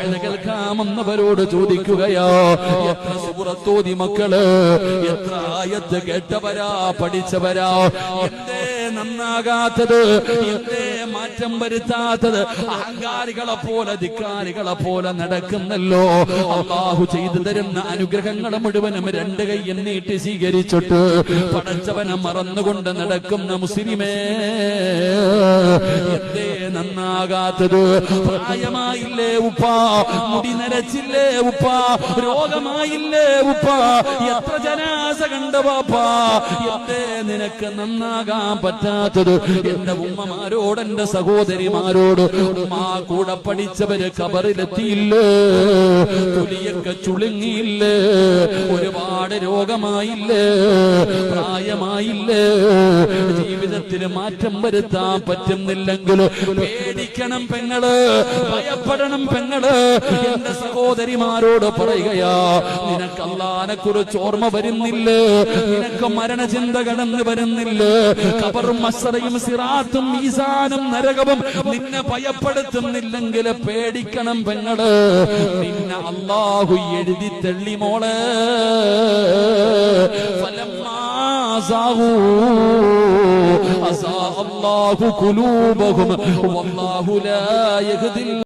വഅദ കേൾക്കാമെന്നവരോട് ചോദിക്കുകയോ എത്ര സൂറത്തോതി മക്കള്, എത്ര ആയത്ത് കേട്ടവരാ, പഠിച്ചവരാ, എന്തേ നന്നാകാത്തത്, എന്തേ മാറ്റം വരുത്താത്തത്? അഹങ്കാരികളെ പോലെ ധിക്കാരികളെ പോലെ നടക്കുന്നല്ലോ. അല്ലാഹു ചെയ്തു തരുന്ന അനുഗ്രഹങ്ങൾ മുഴുവനും രണ്ട് കൈ നീട്ടി സ്വീകരിച്ചിട്ട് പടച്ചവനെ മറന്നുകൊണ്ട് നടക്കുന്ന മുസ്ലിമേ, എന്തേ നന്നാകാത്തത്? പ്രായമായില്ലേ ഉപ്പ, മുടി നരച്ചില്ലേ ഉപ്പ, രോഗമായില്ലേ ഉപ്പ, എത്ര ജനാസ കണ്ട വാപ്പാ, എന്തേ നിനക്ക് നന്നാകാൻ പറ്റാത്തത്? എന്റെ ഉമ്മമാരോട്, എന്റെ സഹോദരിമാരോട്, ഉമ്മാ കൂടെ പഠിച്ചവര് കബറിലെത്തിയില്ലേ, തൊലിയൊക്കെ ചുളുങ്ങിയില്ലേ, ഒരുപാട് രോഗമായില്ലേ, പ്രായമായില്ലേ, ജീവിതത്തിൽ മാറ്റം വരുത്താൻ പറ്റുന്നില്ലെങ്കിൽ പേടിക്കണം പെങ്ങള്, ഭയപ്പെടണം പെങ്ങള്. എന്റെ സഹോദരിമാരോട് പറയുകയാ, നിനക്ക് അല്ലാഹനെ കുറിച്ച് ഓർമ്മ വരുന്നില്ലേ? നിനക്ക് മരണചിന്ത കടന്നു വരുന്നില്ലേ? ഖബറും മസ്റയും സിറാത്തും മീസാനും നരകവും നിന്നെ ഭയപ്പെടുത്തുന്നില്ലെങ്കിൽ പേടിക്കണം പെങ്ങള്. നിന്നെ അല്ലാഹു എഴുതി തള്ളി മോളെ. അസാ അല്ലാഹു ഖുലൂബഹും വല്ലാഹു ലാ യഹ്ദി